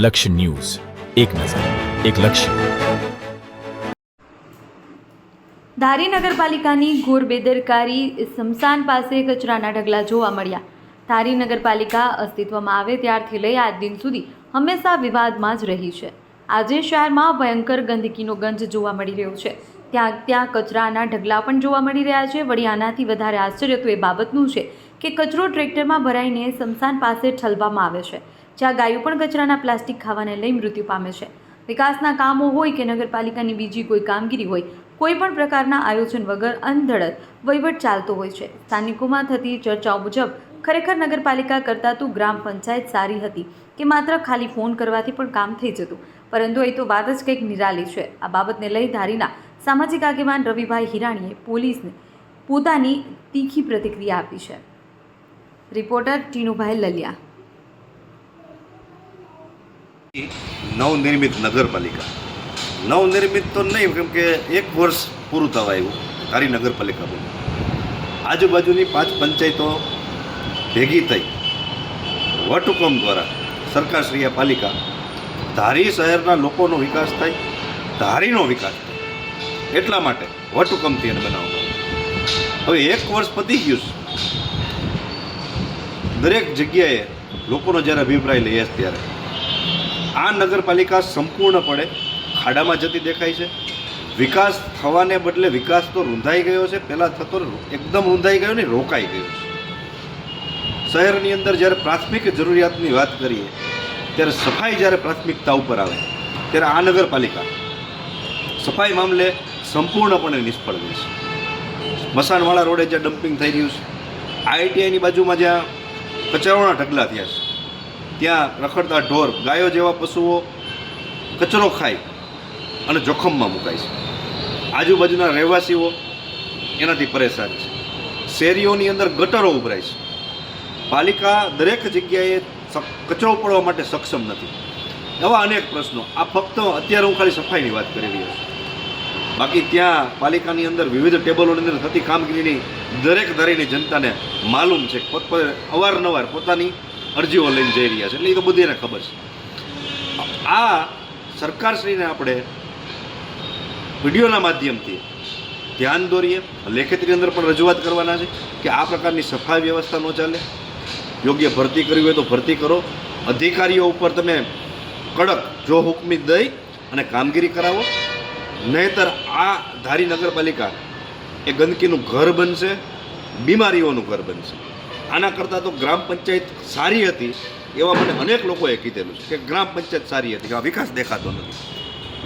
લક્ષ્ય ન્યૂઝ, એક નજર, એક લક્ષ્ય. ધારી નગરપાલિકાની ઘોર બેદરકારી, સ્મશાન પાસે કચરાના ઢગલા જોવા મળ્યા. ધારી નગરપાલિકા અસ્તિત્વમાં આવે ત્યારથી લઈ આજ દિન સુધી હંમેશા વિવાદમાં જ રહી છે. આજે શહેરમાં ભયંકર ગંદકીનો ગંજ જોવા મળી રહ્યો છે. ત્યાં કચરાના ઢગલા પણ જોવા મળી રહ્યા છે. વળી આનાથી વધારે આશ્ચર્ય તો એ બાબતનું છે કે કચરો ટ્રેક્ટરમાં ભરાઈને સ્મશાન પાસે ઠલવામાં આવે છે, જ્યાં ગાયો પણ કચરાના પ્લાસ્ટિક ખાવાને લઈ મૃત્યુ પામે છે. વિકાસના કામો હોય કે નગરપાલિકાની બીજી કોઈ કામગીરી હોય, કોઈ પણ પ્રકારના આયોજન વગર અંધડક વહીવટ ચાલતો હોય છે. સ્થાનિકોમાં થતી ચર્ચાઓ મુજબ ખરેખર નગરપાલિકા કરતાં તો ગ્રામ પંચાયત સારી હતી કે માત્ર ખાલી ફોન કરવાથી પણ કામ થઈ જતું, પરંતુ એ તો વાત જ કંઈક નિરાલી છે. આ બાબતને લઈ ધારીના સામાજિક આગેવાન રવિભાઈ હિરાણીએ પોલીસને પોતાની તીખી પ્રતિક્રિયા આપી છે. રિપોર્ટર ટીનુભાઈ લલિયા. નવનિર્મિત નગરપાલિકા નવનિર્મિત તો નહીં, કેમ કે 1 વર્ષ પૂરું થવા આવ્યું ધારી નગરપાલિકા બની. આજુબાજુની 5 પંચાયતો ભેગી થઈ વટહુકમ દ્વારા સરકારશ્રીએ પાલિકા ધારી શહેરના લોકોનો વિકાસ થાય, ધારીનો વિકાસ થાય, એટલા માટે વટહુકમથી એને બનાવવામાં. હવે 1 વર્ષ પતી ગયું છે. દરેક જગ્યાએ લોકોનો જ્યારે અભિપ્રાય લઈએ ત્યારે આ નગરપાલિકા સંપૂર્ણપણે ખાડામાં જતી દેખાય છે. વિકાસ થવાને બદલે વિકાસ તો રૂંધાઈ ગયો છે. પહેલાં થતો એકદમ રૂંધાઈ ગયો ને રોકાઈ ગયો છે. શહેરની અંદર જ્યારે પ્રાથમિક જરૂરિયાતની વાત કરીએ ત્યારે સફાઈ જ્યારે પ્રાથમિકતા ઉપર આવે ત્યારે આ નગરપાલિકા સફાઈ મામલે સંપૂર્ણપણે નિષ્ફળ ગઈ છે. મસાણવાળા રોડે જ્યાં ડમ્પિંગ થઈ રહ્યું છે, IITIની બાજુમાં જ્યાં કચરાઓના ઢગલા થયા છે, ત્યાં રખડતા ઢોર, ગાયો જેવા પશુઓ કચરો ખાય અને જોખમમાં મુકાય છે. આજુબાજુના રહેવાસીઓ એનાથી પરેશાન છે. શેરીઓની અંદર ગટરો ઉભરાય છે. પાલિકા દરેક જગ્યાએ કચરો પડવા માટે સક્ષમ નથી. એવા અનેક પ્રશ્નો. આ ફક્ત અત્યારે હું ખાલી સફાઈની વાત કરી રહ્યો છું. બાકી ત્યાં પાલિકાની અંદર વિવિધ ટેબલોની અંદર થતી કામગીરીની દરેક ધારીની જનતાને માલુમ છે. અવારનવાર પોતાની અરજીઓ લઈને જઈ રહ્યા છે, એટલે એ તો બધીને ખબર છે. આ સરકારશ્રીને આપણે વિડીયોના માધ્યમથી ધ્યાન દોરીએ, લેખિતની અંદર પણ રજૂઆત કરવાના છે કે આ પ્રકારની સફાઈ વ્યવસ્થા ન ચાલે. યોગ્ય ભરતી કરવી હોય તો ભરતી કરો. અધિકારીઓ ઉપર તમે કડક જો હુકમી દઈ અને કામગીરી કરાવો, નહીંતર આ ધારી નગરપાલિકા એ ગંદકીનું ઘર બનશે, બીમારીઓનું ઘર બનશે. આના કરતાં તો ગ્રામ પંચાયત સારી હતી એવા મને અનેક લોકોએ કીધેલું છે કે ગ્રામ પંચાયત સારી હતી, કે આ વિકાસ દેખાતો નથી.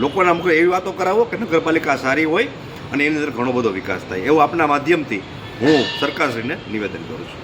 લોકોના મુખે એવી વાતો કરાવો કે નગરપાલિકા સારી હોય અને એની અંદર ઘણો બધો વિકાસ થાય. એવું આપના માધ્યમથી હું સરકારશ્રીને નિવેદન કરું છું.